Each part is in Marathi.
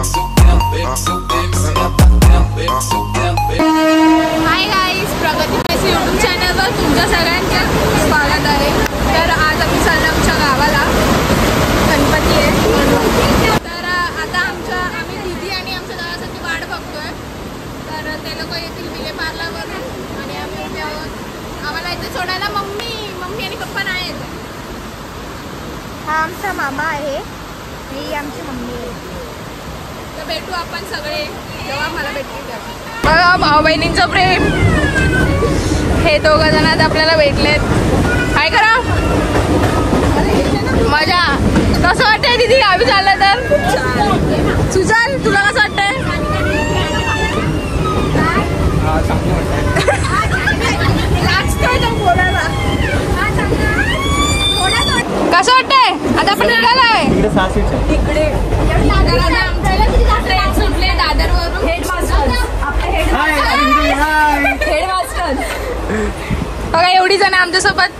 हाय गाईज, प्रगती मेसी यूट्यूब चॅनलवर तुमच्या सगळ्यांचं स्वागत आहे. तर आज आम्ही चाललो आमच्या गावाला, गणपती आहे. तर आता आम्ही दीदी आणि आमच्या दादासाठी वाट बघतोय. तर ते लोक येतील विलेपार्लावरून आणि आम्हाला इथे सोडायला मम्मी आणि पप्पा नाही येत. हा आमचा मामा आहे, ही आमची मम्मी आहे. तर भेटू आपण सगळे जेव्हा मला भेटतील तेव्हा. बघा भाऊ बहिणींचं प्रेम. हे दोघं जण आता आपल्याला भेटलेत. काय करा मजा. कसं वाटतंय दीदी गावी चाललं तर? सुजाल तुला कसं वाटतंय? कसं वाटतंय? आता आपण निघालोय इकडे. ट्रेन सुटले दादरवरून. हेडमास्टर बघा एवढी जण आमच्यासोबत.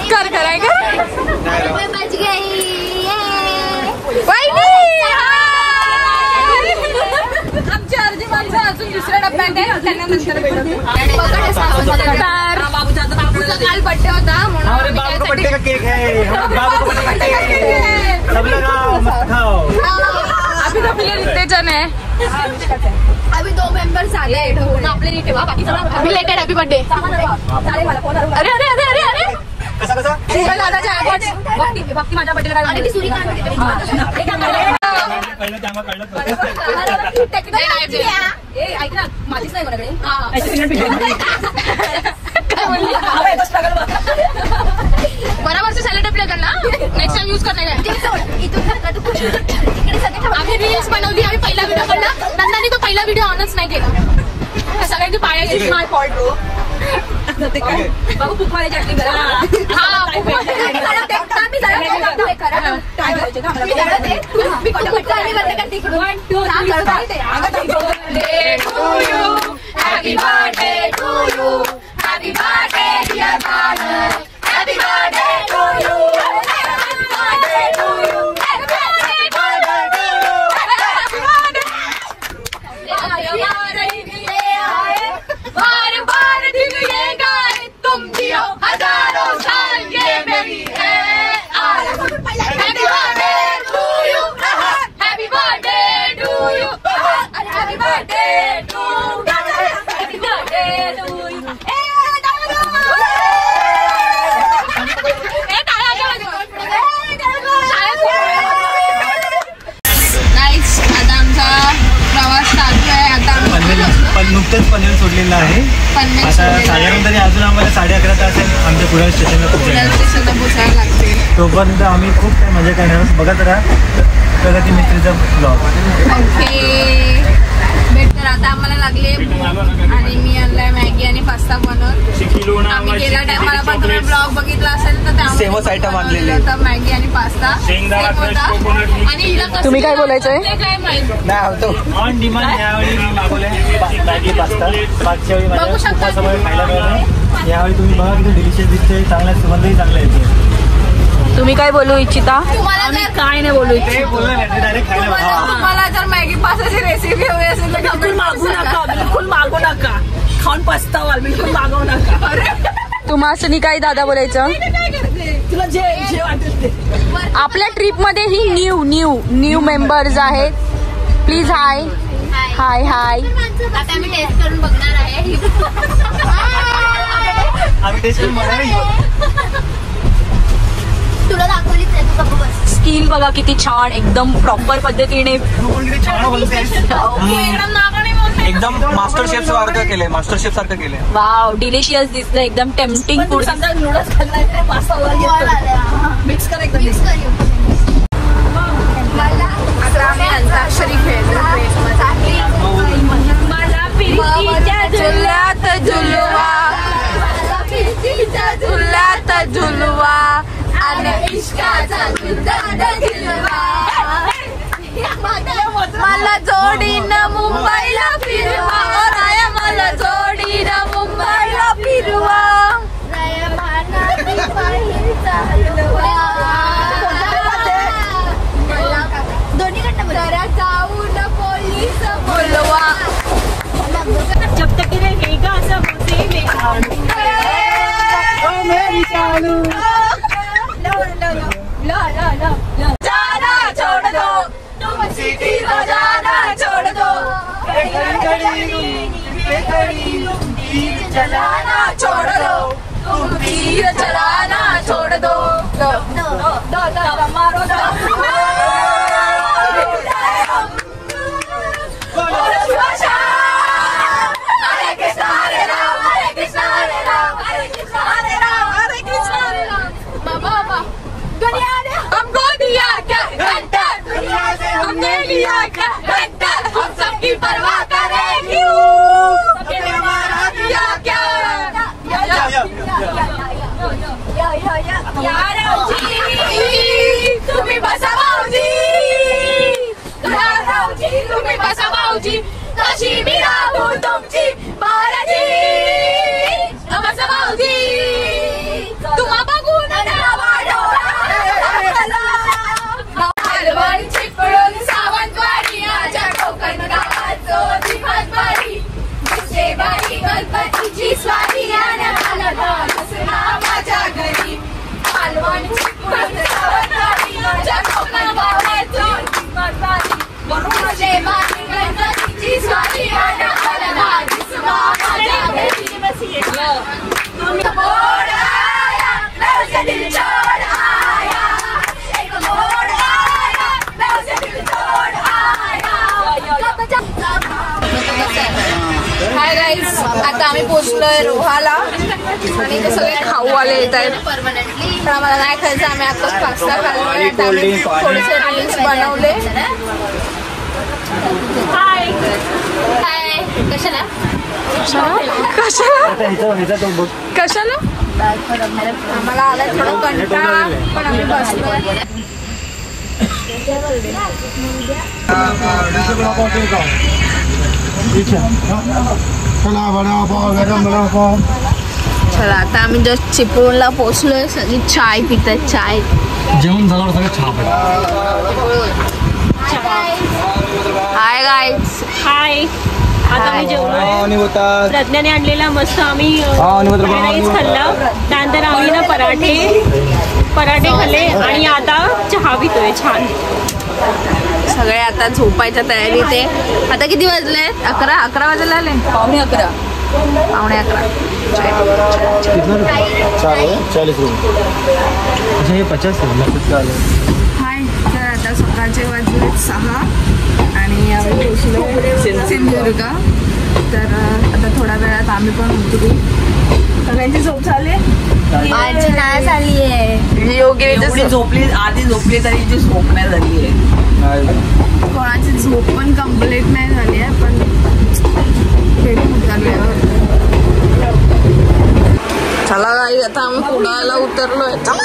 कर कराय का आमची अर्जी माणसं अजून दुसऱ्या डब्यात आहे, त्यांना नंतर भेटू. काल बर्थडे होता म्हणून अभी तो प्लेयर इतने जन है. अभी 2 मेंबर्स आले आपले नीट ठेवा. बाकी सगळं रिलेटेड. Happy birthday. अरे अरे अरे अरे अरे भक्ती माझ्या बर्थडेला काय ऐक ना, माझीच नाही कोणाकडे. बराबरचं सॅलेड आपल्याकडे ना, नेक्स्ट टाइम यूज करणार आहे. आम्ही रील्स बनवली. आम्ही पहिला व्हिडिओ काढला, नंदानी तो पहिला व्हिडिओ ऑनच नाही केला. सगळ्यांची पायाची माय फॉल्ट हो. बाबू बुक मारायची ऍक्टिंग करा. Happy birthday to you. Happy birthday dear father. Happy birthday to you. Happy birthday to you. Happy birthday to you. Happy birthday. बार बार दिन ये गाए तुम जियो हजारों साल ये मेरी है. Happy birthday to you. Happy birthday to you. Happy birthday to you. नुकतंच पनवेल सोडलेलं आहे. आता साधारण तरी अजून आम्हाला 11:30 तास आमच्या पुढे स्टेशनला पोहोचायला लागते. तोपर्यंत आम्ही खूप काही मजा करणार. बघत राहा प्रगती मिस्त्रीचा ब्लॉग. ओके भेट. तर आता आम्हाला लागले आणि मी आणलाय मॅगी आणि पास्ता बनवून. आम्ही गेल्या टायमाला पण तुम्ही ब्लॉग बघितला असेल तर सेमच आयटम आणलेले होता, मॅगी आणि पास्ता. आणि तुम्ही काय बोलायचंय? काय माहिती नाही होतो ऑन डिमांड. यावेळी मी मागवले मॅगी पास्ता. मागच्या वेळी माझ्या उपवासामुळे खायला मिळालं. यावेळी तुम्ही बघा किती डिलिशियस दिसते. चांगला सुगंधही चांगला येतो. तुम्ही काय बोलू इच्छिता? आम्ही काय नाही बोलू इच्छितो. तुम्हाला जर मॅगी पास्ताची रेसिपी हवी असेल तर बिलकुल मागू नका. बिलकुल मागू नका. खाऊन पस्तावाल. बिलकुल मागवू नका. तुम्हाला काय दादा बोलायचं? तुला जे वाटेल ते. आपल्या ट्रिप मध्ये ही न्यू मेंबर्स आहेत. प्लीज हाय हाय हाय. आता आम्ही टेस्ट करून बघणार आहे. आम्ही टेस्ट करून बघणार. तुला दाखवलीच नाही तू बघ. स्किल बघा किती छान. एकदम प्रॉपर पद्धतीने एकदम मास्टर शेफ सारखं केलंय. मास्टर शेफ सारखं केलंय. वाव डिलिशियस दिसतं. एकदम टेम्पटिंग फूड. मिक्स कर एकदम. अंताक्षरी खेळतो. झुल्यात झुलवा झुल्यात झुलवा आणि इश्काचा झुलवा. मला जोडीनं मुंबईला फिरवा. राया मला जोडीनं मुंबईला फिरवा. दोन्ही जाना छोड़ दो तुम सिटी को जाना छोड़ दो चलाना छोड़ दो तुम तीर चलाना छोड़ दो मारो हमको दिया क्या घंटा हमने लिया क्या घंटा हम सबकी परवाह करेगी हमारा दिया क्या तुम्ही बसा भाऊजी तुम्ही बसा भाऊजी कशी मी राहू तुमची महाराजी बसा भाऊजी तुम्हा बघून हलवाडी चिपळून सावंतवाडी माझ्या कोकण गावाचो जिमातवाडी शेबाई गणपतीची स्वारी आणि माझ्या घरी हलवाडी चिपळून सावंतवाडी माझ्या कोकण गावाचो जिमातवाडी शेबाई गणपतीची स्वारी आणि माझ्या घरी तुम्ही मोड आया मेरे दिल छोड़ आया एक मोड़ आया मेरे दिल छोड़ आया हाय गाईज आता आम्ही पोहोचलोय रोहाला आणि ते सगळे खाऊ आले येत आहेत तर आम्हाला नाही खायचं आम्ही आताच पास्ता खाल्लोय आता आम्ही थोडेसे रील्स बनवले हाय हाय कशाला कशाला आम्हाला आलाय थोडं कंटाळा पण आम्ही बसलोय चला आता आम्ही जस्ट चिपळूणला पोहोचलोय सगळी चाय पितात चाय जेवण झाल्यावर सगळं छाप हाय गाईज हाय आता मी जेवलो प्रज्ञाने आणलेला मस्त आम्ही राईस खाल्ला त्यानंतर आम्ही ना पराठे खाल्ले आणि आता चहा पितोय छान सगळे आता झोपायच्या तयारीत आहे आता किती वाजले 11 वाजायला आले पावणे 11 हाय तर आता सकाळचे वाजले 6 आणि आम्ही पोहोचलो सिंधुदुर्ग तर आता थोड्या वेळात आम्ही पण उतरू सगळ्यांची झोप झाली माझी नाही झाली आहे योगिनीची झोपली आधी झोपली तरी जी झोप नाही झाली आहे कोणाची झोप पण कम्प्लीट नाही झाली आहे पण चला गाई आता आम्ही कुडाळला उतरलोय चला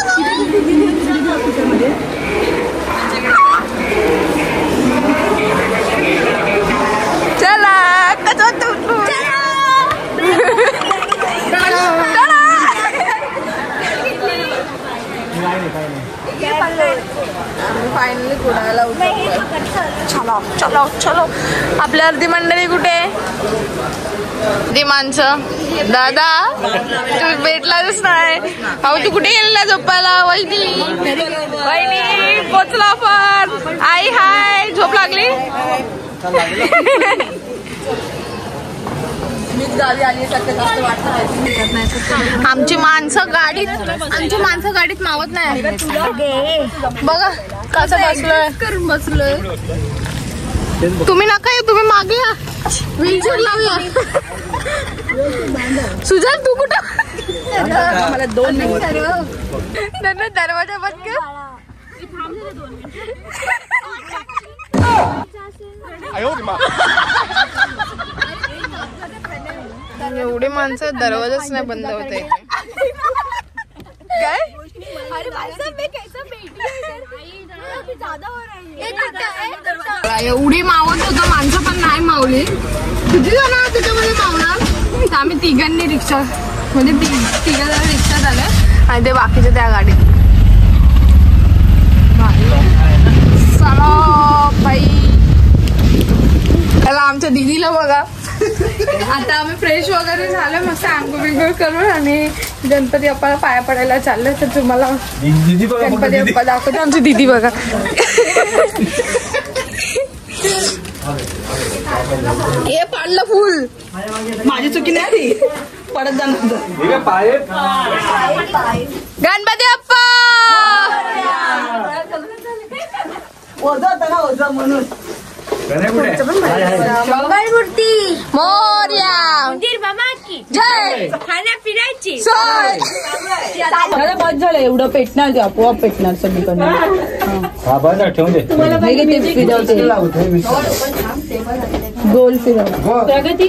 फायनली कुडाळला उतरलोय चलो चलो चलो आपली अर्धी मंडळी कुठे ती माणसं दादा तू भेटलाच नाही भाऊ तू कुठे गेलेला झोपायला वहिनी पोचला पण आई हाय झोप लागली आमची माणसं गाडीत मावत नाही बघा कसं बसलोय तुम्ही नका येऊ तुम्ही मागे या व्हीलचेअर लावूया सुजान तू कुठं मला 2 मिनिट दरवाजा बंद कर एवढी माणसं दरवाजाच नाही बंद होते काय एवढी मावत होतं माणसं पण नाही मावली किती जण त्याच्यामध्ये मावणार आम्ही तिघांनी रिक्षा म्हणजे तिघा जण रिक्षात आलं आणि ते बाकीचे त्या गाडीत चला बाई त्याला आमच्या दिदीला बघा आता आम्ही फ्रेश वगैरे झालं मस्त आंघोळ बिंघोळ करून आणि गणपती बाप्पाला पाया पडायला चाललं तर तुम्हाला गणपती बाप्पा दाखवते. आमची दीदी बघा. हे पाडलं फुल. माझी चुकी नाही पडत जाणार. गणपती बाप्पा ओझं होतं ना ओझं म्हणून. मंगलमूर्ती मोरया जय खाण्यापिण्याची सोय. दादा बस झालं एवढं पेटणार ते आपोआप पेटणार सगळीकडनं. ठेवून दे. गोल फिरव. प्रगती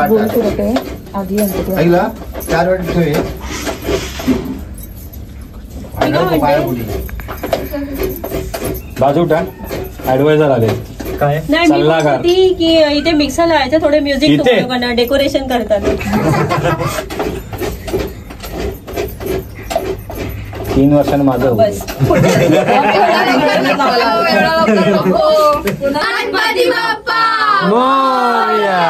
गोल फिरवते आधी गणपती. 4 वाटी ठेवे. बाजूटा ऍडवायझर आले काय नाही मी म्हणत होती की इथे मिक्सर लावायचं थोडे म्युझिक तुम्हाला डेकोरेशन करतात. 3 वर्षांनी माझं बस गणपती बाप्पा मोरया.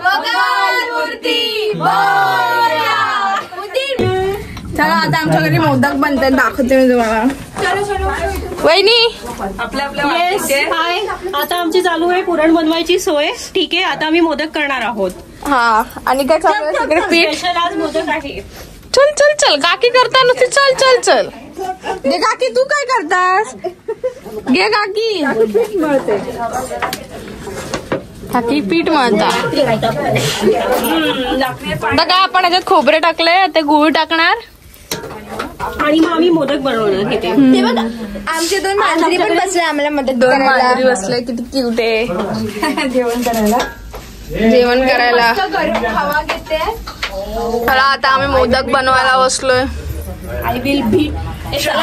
मंगलमूर्ती मोरया. चला आता आमच्या घरी मोदक बनतात दाखवते मी तुम्हाला. वहिनी येस हाय. आता आमची चालू आहे पुरण बनवायची सोय. ठीक आहे आता आम्ही मोदक करणार आहोत. हा आणि काय चालू आहे सगळे पीठ. स्पेशल आज मोदक आहे. चल चल चल काकी करता नुसती. चल चल चल घे काकी. तू काय करतास. घे काकी. काकी पीठ मळता. आता काय आपण याच्यात खोबरे टाकले ते गुळ टाकणार आणि मग आम्ही मोदक बनवणार इथे. आमचे 2 मांजरी पण बसले आम्हाला मदत. 2 मांजरी बसले किती क्यूट आहे. जेवण करायला हवा घेते. चला आता आम्ही मोदक बनवायला बसलोय. I will bit.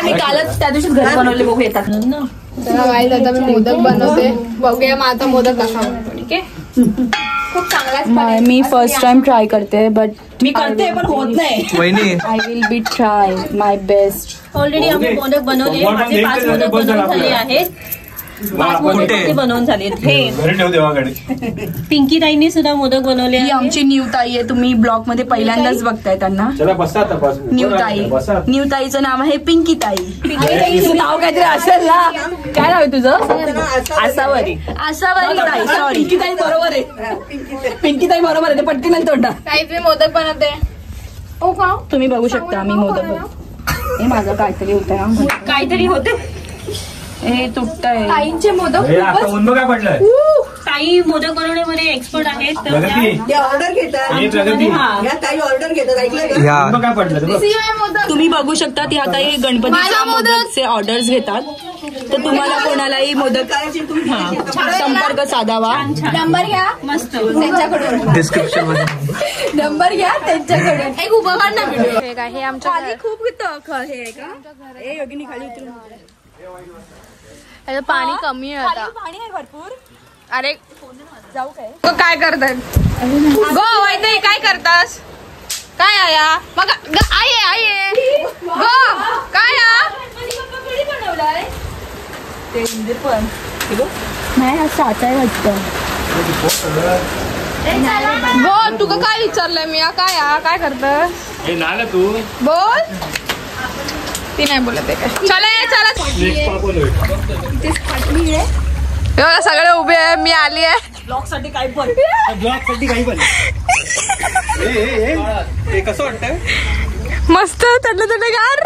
मी कालच त्या दिवशीच घरी बनवले बघू येतात ना. चला वाईट आता मी मोदक बनवते. बघूया मग आता मोदक कसा बनतो. ठीक आहे. खूप चांगला. मी फर्स्ट टाइम ट्राय करते बट मी करते पण होत नाही. I will be try my best. Already आम्ही मोदक बनवले. माझे 5 मोदक बनवून झाले आहेत. 5 मोदक बनवून झालेत. हे पिंकी ताईंनी सुद्धा मोदक बनवले. ही आमची न्यू ताई आहे. तुम्ही ब्लॉग मध्ये पहिल्यांदाच बघताय त्यांना. न्यू ताईचं नाव आहे पिंकी ताई. नाव काहीतरी असेल ना. काय नाव आहे तुझं. आसावरी. आसावरी ताई. सॉरी पिंकी ताई बरोबर आहे. पिंकी ताई बरोबर आहे. ते पटकन नाही तोंडा. काही मी मोदक बनवते. हो का तुम्ही बघू शकता मी मोदक. हे माझं काहीतरी होतं. काहीतरी होतं. हे तुटतंय. ताईंचे मोदक काय पडलंय. ताई मोदक बनवण्यामध्ये एक्सपर्ट आहेत. तर ऑर्डर घेतात. ताई ऑर्डर घेतात. ऐकलं काय पडलं. तुम्ही बघू शकता ती आता हे गणपतीच्या मोदकचे ऑर्डर्स घेतात. तर तुम्हाला कोणालाही मोदक संपर्क साधावा. नंबर घ्या मस्त त्यांच्याकडून. डिस्क्रिप्शन मध्ये नंबर घ्या त्यांच्याकडून. एक उभं काढ ना व्हिडिओ. हे काय हे आमच्या खाली खूप हे का हे योगिनी खाली उतरून. पाणी कमी आहे आता. पाणी आहे भरपूर. अरे जाऊ काय करताय. गो वैद्य काय करतास. काय आया मग आहे गो काय नाही हा साचा आहे वाटतं. गो तुका काय विचारलंय मी. काय करत तू बोल. ती नाही बोलत आहे काय. चला चला सगळे उभे आहे. मी आली आहे. ब्लॉग साठी काय पण. कसं वाटतंय. मस्त थंड गार.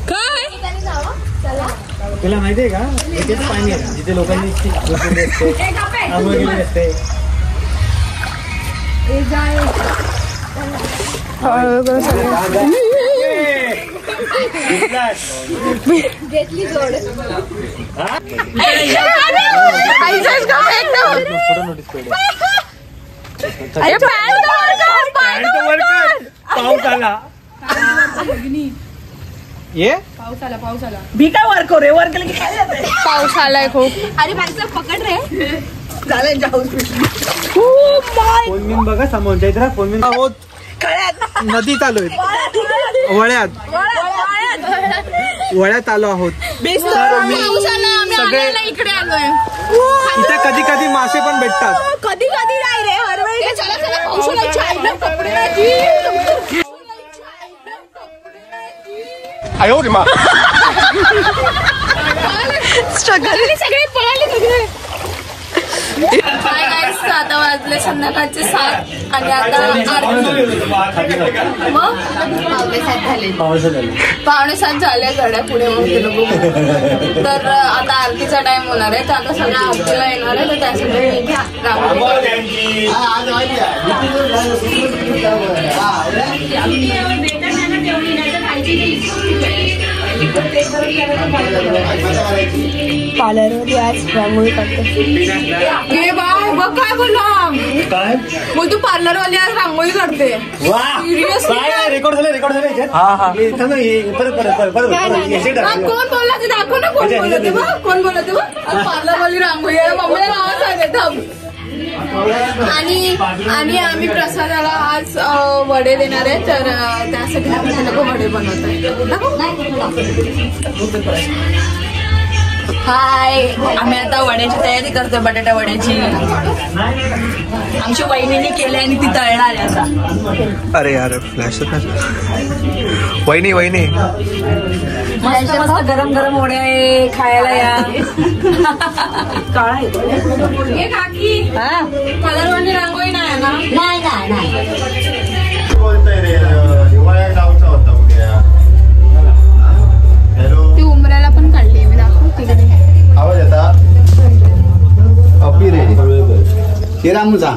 काय तुला माहितीये का इथेच पाणी आहे जिथे लोकांनी आंघोळ केली असते. घेतली जोड. पाऊस आला. ये पाऊस आला. भी काय वर करू वर केलं की काय जातंय. पाऊस आलाय खूप. अरे माणसं पकड रे. झालं जाऊस. फोन बघा समोरच्या इथे फोन आहोत. नदी चालू आहे. वळ्यात आलो आहोत. सगळे इकडे आलोय. इथे कधी कधी मासे पण भेटतात. कधी नाही रे. पावसाला चायना कपडे नाही. आयो रे मा स्ट्रगल सगळे पळाले सगळे. हाय गाईस, आता वाजले संध्याकाळचे 7 आणि आता मग 5:45 झाले गड्या पुढे मग गेलो. तर आता आरतीचा टाइम होणार आहे, तर आता सगळ्या आरतीला येणार आहे, तर त्यासाठी मी इथे पार्लरमध्ये आज रांगोळी काढते. बघ काय बोलला काय बोल, तू पार्लरवाली आज रांगोळी काढते. रेकॉर्ड झालं हा हा कोण बोलला ते दाखव ना. कोण बोलत बघ, कोण बोलत बघ. पार्लरवाली रांगोळी आहे, मम्मीला नाव सांगते थांब. आणि आम्ही प्रसादाला आज वडे देणार आहे, तर त्यासाठी आम्ही लोक वडे बनवत आहे. हाय, आम्ही आता वड्याची तयारी करतोय, बटाटा वड्याची. आमच्या वहिनीने केली आणि ती तळणार आहे आता. अरे यार फ्लॅश वहिनी मस्त मस्त गरम गरम वडे आहे, खायला या. काळा आहे काकी. कलरवाली रांगोळी नाही ना. ती उमऱ्याला पण काढली मी, दाखव तिकडे. आवाज येता अपी रे श्रीरामचा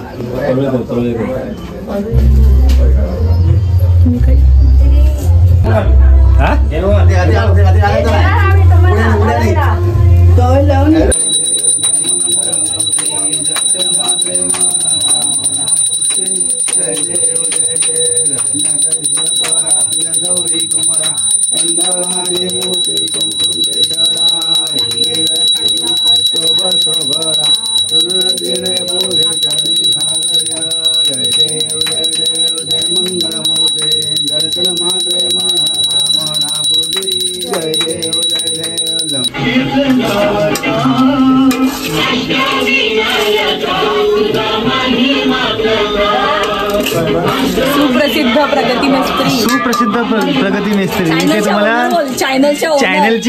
सुप्रसिद्ध प्रगती मेस्त्री इथे तुम्हाला चॅनलची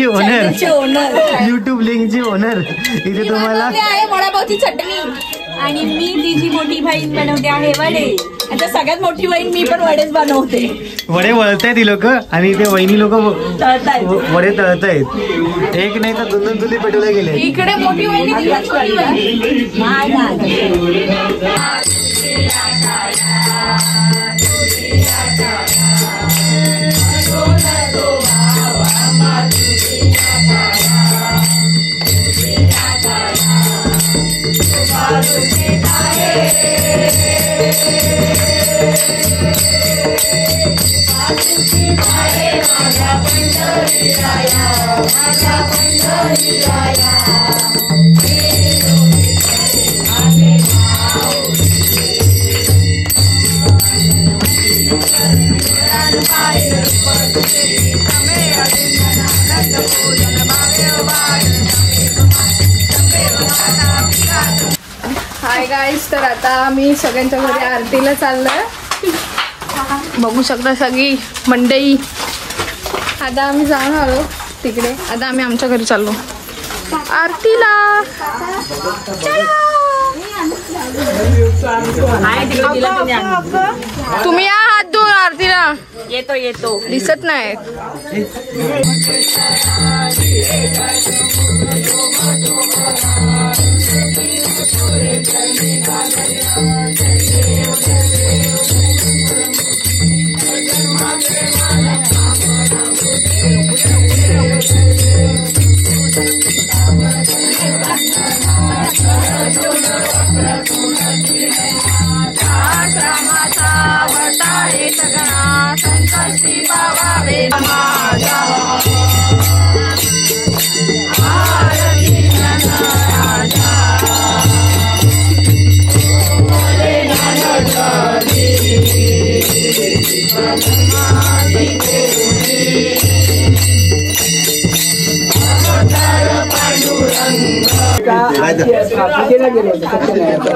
ओनर, युट्यूब लिंकची ओनर इथे तुम्हाला. वडापावची चटणी आणि मी तिची मोठी बहीण बनवते आहे वडे. आता सगळ्यात मोठी बहीण मी पण वडेच बनवते. वडे वळतायत ही लोक आणि ते वहिनी लोक वडे तळतायत. एक नाही तर 2 चुली पेटवल्या गेले. इकडे मोठी वहिनी हाय गाईस, तर आता मी सगळ्यांच्या घरी आरतीला चाललोय. बघू शकता सगळी मंडई. आता आम्ही जाऊन आलो तिकडे, आता आम्ही आमच्या घरी चाललो आरतीला. तुम्ही या हात धुवून आरतीला. येतो दिसत नाही.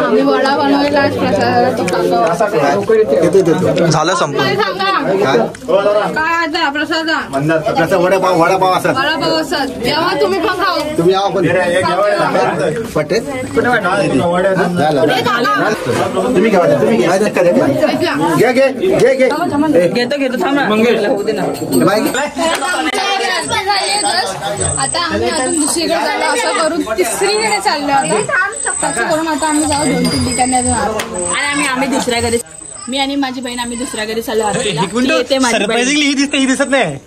आम्ही वडा बनवायला आज प्रसाद झालं संपलं. काय आता प्रसाद वडापाव असं वडापाव असत जेव्हा तुम्ही पण खाऊ तुम्ही यावं पण पटेल तुम्ही घ्या तुम्ही घ्या घेतो थांब होऊ दे ना. आता आम्ही अजून दुसरीकडे चाललो असं करून तिसरीकडे चाललो आता असं करून आता आम्ही जाऊ 2-3 ठिकाणी अजून आणि आम्ही दुसऱ्या घरी मी आणि माझी बहीण आम्ही दुसऱ्या घरी चाललो येते माझी सरप्राइझिंगली ही दिसते ही दिसत नाही.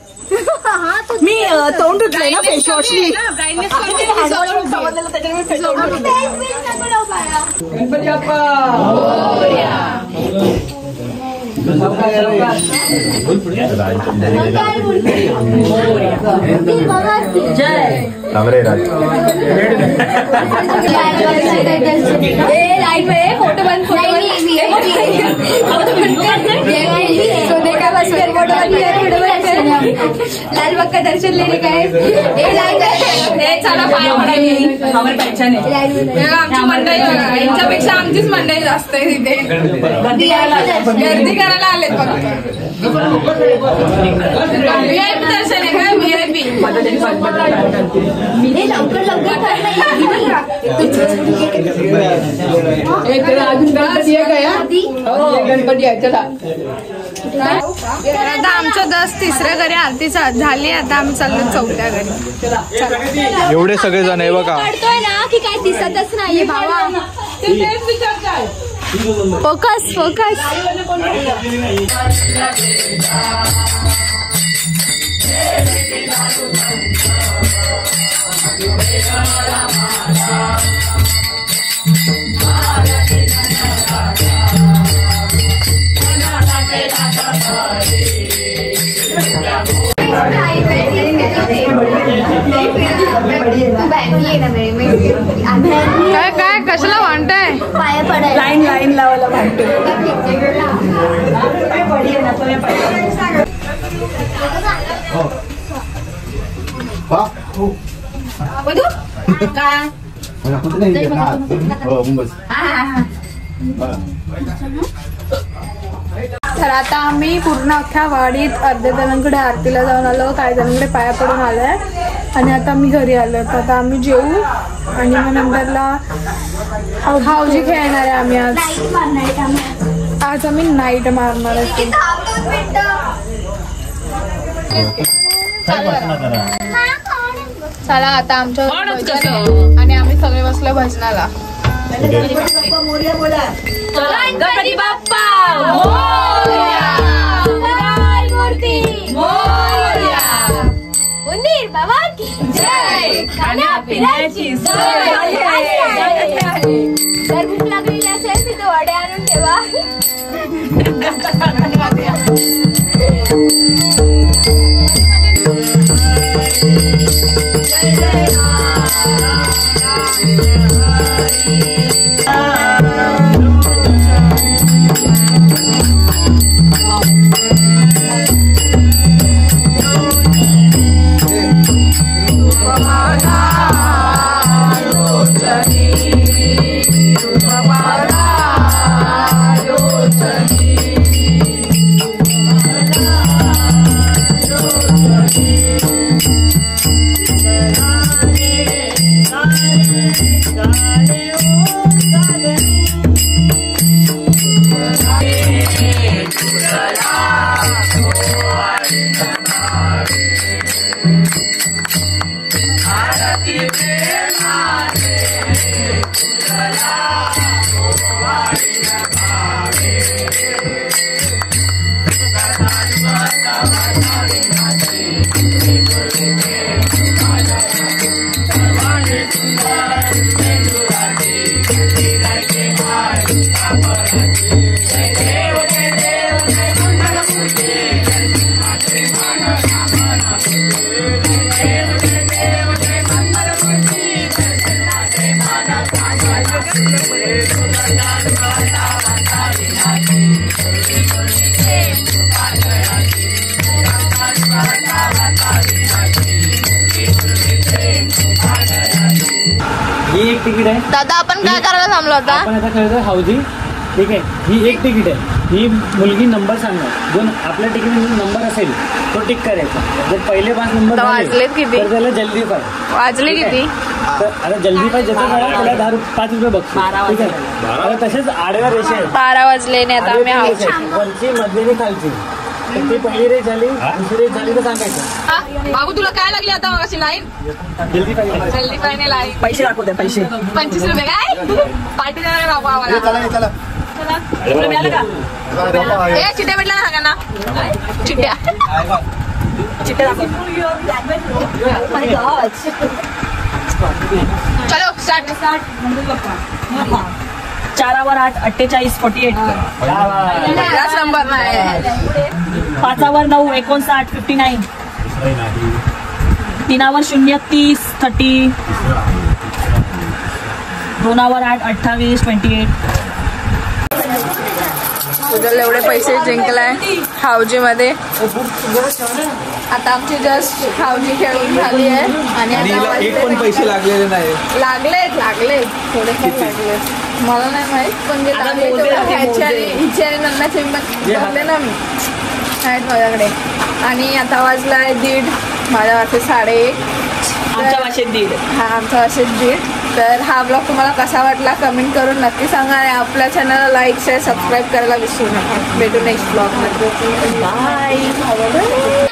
मी तोंड धुतलंय ना फेस वॉशनी. तांबरे राज फोटो बंद लालबाग का दर्शन लेने का है चला पाय आमची मंडळी बघा यांच्यापेक्षा आमचीच मंडळी जास्त आहे तिथे गर्दी करायला आलेत फक्त VIP दर्शन आहे का VIP लवकर गणपती आहे चला. आता आमच्या 10-3 घरी आरती झाली. आता आम्ही चाललो 4थ्या घरी. एवढे सगळे जण आहे बघा. काढतोय ना की काय दिसतच नाहीये भावा. फोकस फोकस काय काय कशाला वाटताय लाईन लावायला भांडतोय. तर आता आम्ही पूर्ण अख्ख्या वाडीत अर्ध्या जणांकडे आरतीला जाऊन आलो, काही जणांकडे पाया पडून आलोय आणि आता आम्ही घरी आलो. तर आता आम्ही जेवू आणि मग नंतरला हाऊजी खेळणार आहे आम्ही. आज आम्ही नाईट मारणार आहे. चला आता आमच्या आणि आम्ही सगळे बसलो भजनाला. गणपती बाप्पा उंदीर बाबा की जय. खाण्यापिण्याची सोय. जर भूक लागलेली असेल तिथे वडे आणून ठेवा. ही एक तिकीट आहे. दादा आपण काय करायला थांबलो होता? आपण आता खेळतोय हाऊजी. ठीक आहे, ही एक तिकीट आहे. ही मुलगी नंबर सांगणार, जो आपल्या तिकीटमध्ये नंबर असेल तो टिक करायचा. जर पहिले 5 नंबर वाजलेत किती? तर त्याला जल्दी पाय. वाजले किती? तर आता जल्दी पाय ज्याचा झाला त्याला 5 रुपये बघतो. ठीक आहे. आता तसेच आडव्या रेषा आहेत. 12 वाजले नाही आता आम्ही आहोत. वरची मधली खालची. तर ती पहिली रेस झाली, दुसरी रेस झाली तर सांगायचं. बाबू तुला काय लागली आता मग अशी लाईन? जल्दी पाहिजे. जल्दी पाहिजे लाईन. पैसे दाखवते पैसे. 25 रुपये काय? पार्टी देणार आहे बाबू आम्हाला. चला मिळालं का? ए चिट्ट्या भेटल्या ना सांगा ना. चिट्ट्या चिट्टे दाखव. चलो स्टार्ट. 4वर 8 48 48. जास्त नंबर नाही. 5वर 9 59 59. 3वर 0 30 30. 2वर 8 28 28. तुझ्याला एवढे पैसे जिंकलाय हाऊजी मध्ये. आता आमची जस्ट हाऊजी खेळून झाली आहे आणि आता एक पण पैसे लागलेले नाही. लागलेत थोडेफार लागले. मला नाही माहित पण जे लागले हिची आणि नन्नाचे भरले ना मी आहेत माझ्याकडे. आणि आता वाजलाय 1:30. माझ्या वाटते 1:30. आमच्या भाषेत 1:30. हा आमच्या भाषेत 1:30. तर हा ब्लॉग तुम्हाला कसा वाटला कमेंट करून नक्की सांगा आणि आपल्या चॅनलला लाईक शेअर सबस्क्राईब करायला विसरू नका. भेटू नेक्स्ट ब्लॉग मध्ये. बाय.